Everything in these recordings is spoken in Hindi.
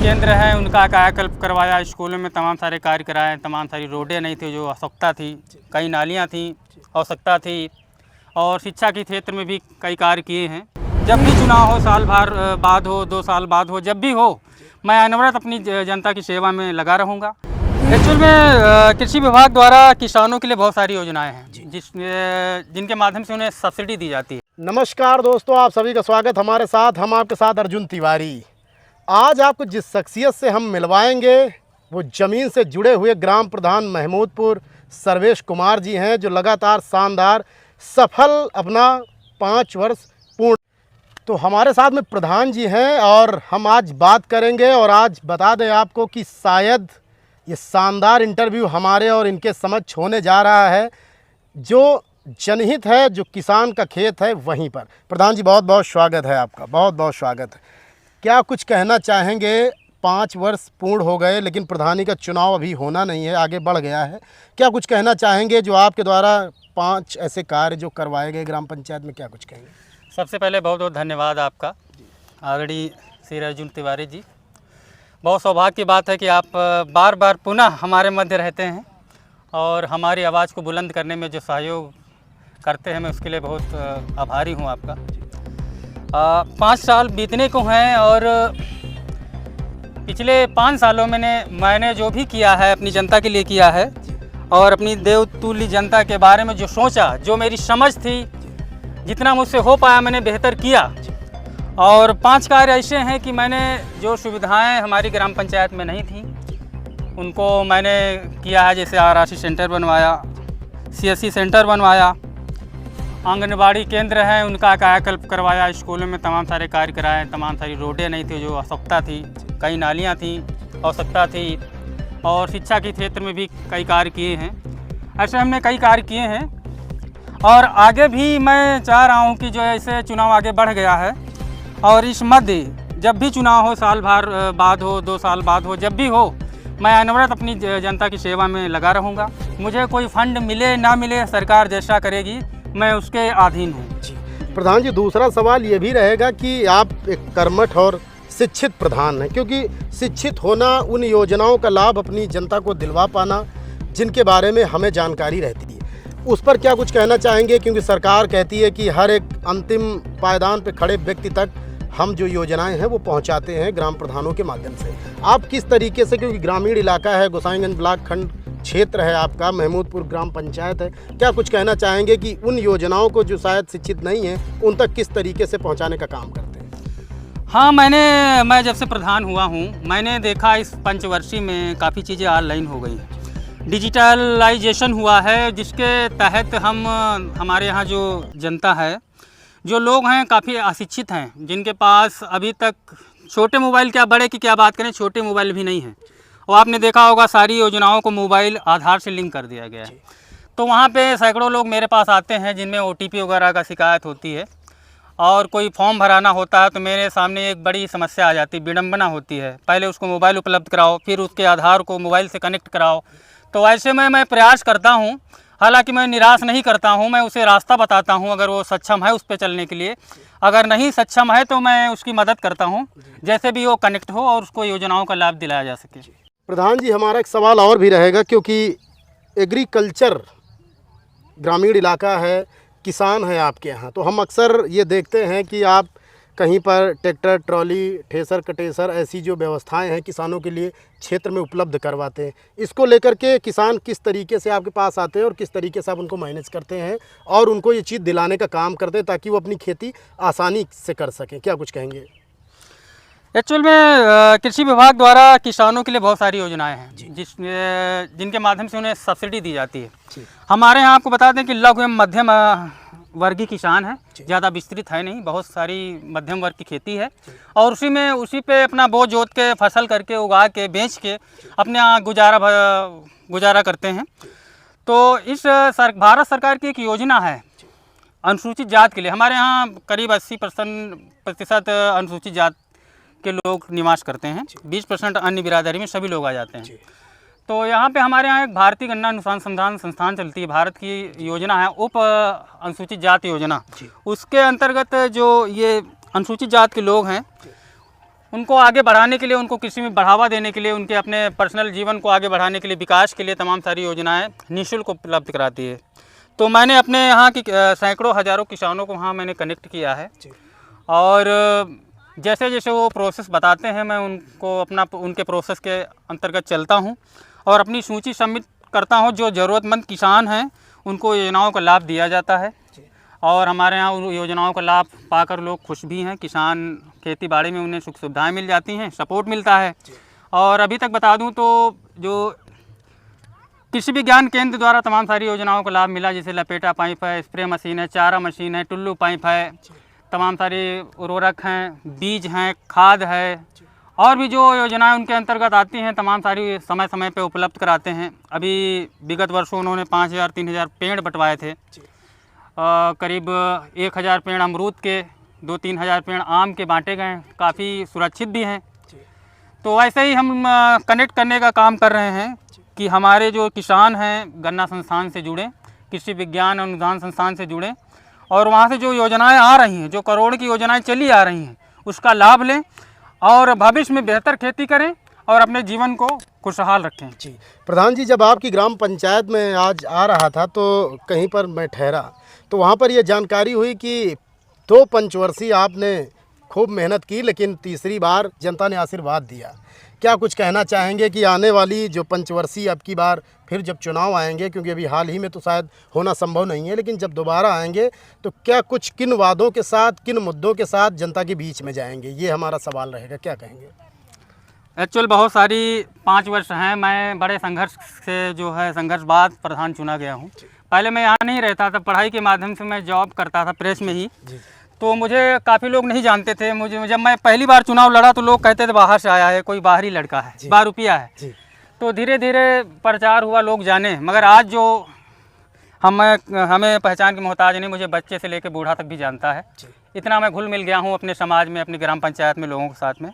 केंद्र हैं उनका कायाकल्प करवाया, स्कूलों में तमाम सारे कार्य कराए, तमाम सारी रोडें नहीं थी जो आवश्यकता थी, कई नालियां थी आवश्यकता थी, और शिक्षा के क्षेत्र में भी कई कार्य किए हैं। जब भी चुनाव हो, साल भर बाद हो, 2 साल बाद हो, जब भी हो, मैं अनवरत अपनी जनता की सेवा में लगा रहूँगा। एक्चुअल में कृषि विभाग द्वारा किसानों के लिए बहुत सारी योजनाएं हैं जिनके माध्यम से उन्हें सब्सिडी दी जाती है। नमस्कार दोस्तों, आप सभी का स्वागत हमारे साथ। हम आपके साथ अर्जुन तिवारी। आज आपको जिस शख्सियत से हम मिलवाएंगे वो ज़मीन से जुड़े हुए ग्राम प्रधान महमूदपुर सर्वेश कुमार जी हैं, जो लगातार शानदार सफल अपना 5 वर्ष पूर्ण। तो हमारे साथ में प्रधान जी हैं और हम आज बात करेंगे। और आज बता दें आपको कि शायद ये शानदार इंटरव्यू हमारे और इनके समक्ष होने जा रहा है, जो जनहित है, जो किसान का खेत है वहीं पर। प्रधान जी, बहुत बहुत स्वागत है आपका, बहुत बहुत स्वागत है। क्या कुछ कहना चाहेंगे? 5 वर्ष पूर्ण हो गए लेकिन प्रधानी का चुनाव अभी होना नहीं है, आगे बढ़ गया है। क्या कुछ कहना चाहेंगे जो आपके द्वारा 5 ऐसे कार्य जो करवाए गए ग्राम पंचायत में, क्या कुछ कहेंगे? सबसे पहले बहुत बहुत धन्यवाद आपका आदरणीय श्री अर्जुन तिवारी जी। बहुत सौभाग्य की बात है कि आप बार बार पुनः हमारे मध्य रहते हैं और हमारी आवाज़ को बुलंद करने में जो सहयोग करते हैं, मैं उसके लिए बहुत आभारी हूं आपका। 5 साल बीतने को हैं और पिछले 5 सालों में मैंने जो भी किया है अपनी जनता के लिए किया है, और अपनी देवतुल्य जनता के बारे में जो सोचा, जो मेरी समझ थी, जितना मुझसे हो पाया मैंने बेहतर किया। और 5 कार्य ऐसे हैं कि मैंने जो सुविधाएं हमारी ग्राम पंचायत में नहीं थी उनको मैंने किया है। जैसे आरआरसी सेंटर बनवाया, सीएससी सेंटर बनवाया, आंगनबाड़ी केंद्र हैं उनका कायाकल्प करवाया, स्कूलों में तमाम सारे कार्य कराए, तमाम सारी रोडें नहीं थी जो आवश्यकता थी, कई नालियां थी आवश्यकता थी, और शिक्षा के क्षेत्र में भी कई कार्य किए हैं। ऐसे हमने कई कार्य किए हैं और आगे भी मैं चाह रहा हूं कि जो ऐसे चुनाव आगे बढ़ गया है और इस मध्य जब भी चुनाव हो, साल भर बाद हो, 2 साल बाद हो, जब भी हो, मैं अनवरत अपनी जनता की सेवा में लगा रहूँगा। मुझे कोई फंड मिले ना मिले, सरकार जैसा करेगी मैं उसके अधीन हूँ। प्रधान जी, दूसरा सवाल ये भी रहेगा कि आप एक कर्मठ और शिक्षित प्रधान हैं, क्योंकि शिक्षित होना उन योजनाओं का लाभ अपनी जनता को दिलवा पाना जिनके बारे में हमें जानकारी रहती है, उस पर क्या कुछ कहना चाहेंगे? क्योंकि सरकार कहती है कि हर एक अंतिम पायदान पर खड़े व्यक्ति तक हम जो योजनाएं हैं वो पहुंचाते हैं ग्राम प्रधानों के माध्यम से। आप किस तरीके से, क्योंकि ग्रामीण इलाका है, गोसाईगंज ब्लॉक खंड क्षेत्र है आपका, महमूदपुर ग्राम पंचायत है, क्या कुछ कहना चाहेंगे कि उन योजनाओं को जो शायद शिक्षित नहीं हैं उन तक किस तरीके से पहुंचाने का काम करते हैं? हाँ, मैं जब से प्रधान हुआ हूँ मैंने देखा इस पंचवर्षीय में काफ़ी चीज़ें ऑनलाइन हो गई हैं, डिजिटलाइजेशन हुआ है, जिसके तहत हमारे यहाँ जो जनता है, जो लोग हैं काफ़ी अशिक्षित हैं, जिनके पास अभी तक छोटे मोबाइल, क्या बड़े की क्या बात करें, छोटे मोबाइल भी नहीं हैं। और आपने देखा होगा सारी योजनाओं को मोबाइल आधार से लिंक कर दिया गया है। तो वहाँ पे सैकड़ों लोग मेरे पास आते हैं जिनमें OTP वगैरह का शिकायत होती है, और कोई फॉर्म भराना होता है तो मेरे सामने एक बड़ी समस्या आ जाती है, विडंबना होती है। पहले उसको मोबाइल उपलब्ध कराओ, फिर उसके आधार को मोबाइल से कनेक्ट कराओ। तो ऐसे में मैं प्रयास करता हूँ, हालांकि मैं निराश नहीं करता हूँ, मैं उसे रास्ता बताता हूँ अगर वो सक्षम है उस पर चलने के लिए। अगर नहीं सक्षम है तो मैं उसकी मदद करता हूँ, जैसे भी वो कनेक्ट हो और उसको योजनाओं का लाभ दिलाया जा सके। प्रधान जी, हमारा एक सवाल और भी रहेगा, क्योंकि एग्रीकल्चर ग्रामीण इलाका है, किसान है आपके यहाँ, तो हम अक्सर ये देखते हैं कि आप कहीं पर ट्रैक्टर, ट्रॉली, ठेसर, कटेसर, ऐसी जो व्यवस्थाएं हैं किसानों के लिए क्षेत्र में उपलब्ध करवाते हैं। इसको लेकर के किसान किस तरीके से आपके पास आते हैं और किस तरीके से आप उनको मैनेज करते हैं और उनको ये चीज़ दिलाने का काम करते हैं ताकि वो अपनी खेती आसानी से कर सकें? क्या कुछ कहेंगे? एक्चुअल में कृषि विभाग द्वारा किसानों के लिए बहुत सारी योजनाएं हैं जिनके माध्यम से उन्हें सब्सिडी दी जाती है। हमारे यहाँ आपको बता दें कि लघु एवं मध्यम वर्गीय किसान है, ज़्यादा विस्तृत है नहीं, बहुत सारी मध्यम वर्ग की खेती है, और उसी पे अपना बोझ जोत के, फसल करके, उगा के, बेच के अपना गुजारा करते हैं। तो इस भारत सरकार की एक योजना है अनुसूचित जात के लिए। हमारे यहाँ करीब 80% अनुसूचित जात के लोग निवास करते हैं, 20% अन्य बिरादरी में सभी लोग आ जाते हैं। तो यहाँ पे हमारे यहाँ एक भारतीय गन्ना अनुसंधान संस्थान चलती है, भारत की योजना है उप अनुसूचित जाति योजना। उसके अंतर्गत जो ये अनुसूचित जात के लोग हैं उनको आगे बढ़ाने के लिए, उनको कृषि में बढ़ावा देने के लिए, उनके अपने पर्सनल जीवन को आगे बढ़ाने के लिए, विकास के लिए तमाम सारी योजनाएं निःशुल्क उपलब्ध कराती है। तो मैंने अपने यहाँ की सैकड़ों हज़ारों किसानों को वहाँ मैंने कनेक्ट किया है और जैसे जैसे वो प्रोसेस बताते हैं मैं उनको उनके प्रोसेस के अंतर्गत चलता हूँ और अपनी सूची सबमिट करता हूँ। जो ज़रूरतमंद किसान हैं उनको योजनाओं का लाभ दिया जाता है और हमारे यहाँ उन योजनाओं का लाभ पाकर लोग खुश भी हैं। किसान खेती बाड़ी में उन्हें सुख सुविधाएँ मिल जाती हैं, सपोर्ट मिलता है। और अभी तक बता दूँ तो जो कृषि विज्ञान केंद्र द्वारा तमाम सारी योजनाओं का लाभ मिला, जैसे लपेटा पाइप है, स्प्रे मशीन है, चारा मशीन है, टुल्लू पाइप है, तमाम सारे उर्वरक हैं, बीज हैं, खाद है और भी जो योजनाएं उनके अंतर्गत आती हैं तमाम सारी समय समय पे उपलब्ध कराते हैं। अभी विगत वर्षों उन्होंने 5000-3000 पेड़ बंटवाए थे, करीब 1000 पेड़ अमरूद के, 2-3 हज़ार पेड़ आम के बांटे गए, काफ़ी सुरक्षित भी हैं। तो ऐसे ही हम कनेक्ट करने का काम कर रहे हैं कि हमारे जो किसान हैं गन्ना संस्थान से जुड़ें, कृषि विज्ञान अनुदान संस्थान से जुड़ें और वहाँ से जो योजनाएं आ रही हैं, जो करोड़ की योजनाएं चली आ रही हैं, उसका लाभ लें और भविष्य में बेहतर खेती करें और अपने जीवन को खुशहाल रखें। जी प्रधान जी, जब आपकी ग्राम पंचायत में आज आ रहा था तो कहीं पर मैं ठहरा तो वहाँ पर यह जानकारी हुई कि 2 पंचवर्षीय आपने खूब मेहनत की लेकिन तीसरी बार जनता ने आशीर्वाद दिया। क्या कुछ कहना चाहेंगे कि आने वाली जो पंचवर्षीय अब की बार फिर जब चुनाव आएंगे, क्योंकि अभी हाल ही में तो शायद होना संभव नहीं है, लेकिन जब दोबारा आएंगे तो क्या कुछ किन वादों के साथ, किन मुद्दों के साथ जनता के बीच में जाएंगे, ये हमारा सवाल रहेगा। क्या कहेंगे? एक्चुअल बहुत सारी 5 वर्ष हैं, मैं बड़े संघर्ष से जो है संघर्ष बाद प्रधान चुना गया हूँ। पहले मैं यहाँ नहीं रहता था, पढ़ाई के माध्यम से मैं जॉब करता था प्रेस में ही, तो मुझे काफ़ी लोग नहीं जानते थे। मुझे जब मैं पहली बार चुनाव लड़ा तो लोग कहते थे बाहर से आया है, कोई बाहरी लड़का है, 12 रुपया है। तो धीरे धीरे प्रचार हुआ, लोग जाने। मगर आज जो हमें पहचान के मोहताज नहीं, मुझे बच्चे से लेकर बूढ़ा तक भी जानता है। इतना मैं घुल मिल गया हूँ अपने समाज में, अपनी ग्राम पंचायत में लोगों के साथ में।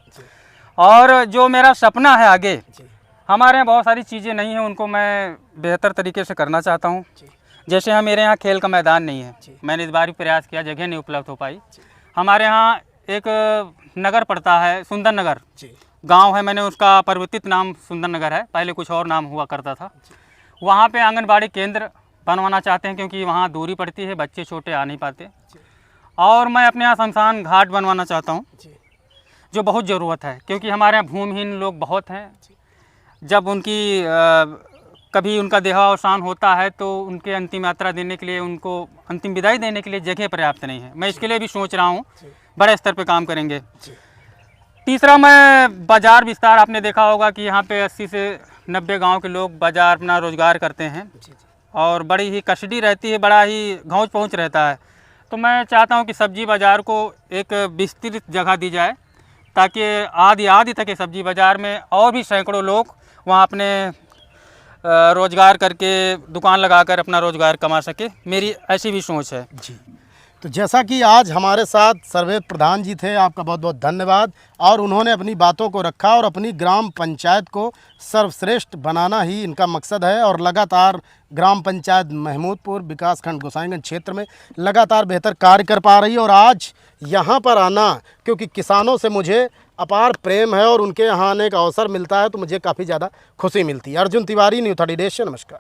और जो मेरा सपना है आगे, हमारे यहाँ बहुत सारी चीज़ें नहीं हैं, उनको मैं बेहतर तरीके से करना चाहता हूँ। जैसे मेरे यहाँ खेल का मैदान नहीं है, मैंने इस बार भी प्रयास किया, जगह नहीं उपलब्ध हो पाई। हमारे यहाँ एक नगर पड़ता है, सुंदर नगर गांव है, मैंने उसका परिवर्तित नाम सुंदर नगर है, पहले कुछ और नाम हुआ करता था। वहाँ पे आंगनबाड़ी केंद्र बनवाना चाहते हैं क्योंकि वहाँ दूरी पड़ती है, बच्चे छोटे आ नहीं पाते। और मैं अपने यहाँ शमशान घाट बनवाना चाहता हूँ, जो बहुत ज़रूरत है, क्योंकि हमारे यहाँ भूमिहीन लोग बहुत हैं। जब कभी उनका देहावसान होता है तो उनके अंतिम यात्रा देने के लिए, उनको अंतिम विदाई देने के लिए जगह पर्याप्त नहीं है। मैं इसके लिए भी सोच रहा हूँ, बड़े स्तर पे काम करेंगे। तीसरा, मैं बाज़ार विस्तार, आपने देखा होगा कि यहाँ पे 80 से 90 गांव के लोग बाज़ार अपना रोज़गार करते हैं और बड़ी ही कस्टडी रहती है, बड़ा ही घौंच पहुँच रहता है। तो मैं चाहता हूँ कि सब्जी बाज़ार को एक विस्तृत जगह दी जाए ताकि आदि तक के सब्जी बाज़ार में और भी सैकड़ों लोग वहाँ अपने रोज़गार करके, दुकान लगाकर अपना रोज़गार कमा सके। मेरी ऐसी भी सोच है। जी, तो जैसा कि आज हमारे साथ सर्वेद प्रधान जी थे, आपका बहुत बहुत धन्यवाद। और उन्होंने अपनी बातों को रखा और अपनी ग्राम पंचायत को सर्वश्रेष्ठ बनाना ही इनका मकसद है और लगातार ग्राम पंचायत महमूदपुर विकासखंड गोसाईगंज क्षेत्र में लगातार बेहतर कार्य कर पा रही है। और आज यहाँ पर आना, क्योंकि किसानों से मुझे अपार प्रेम है और उनके यहाँ आने का अवसर मिलता है, तो मुझे काफ़ी ज़्यादा खुशी मिलती है। अर्जुन तिवारी, न्यू 30 डेज से नमस्कार।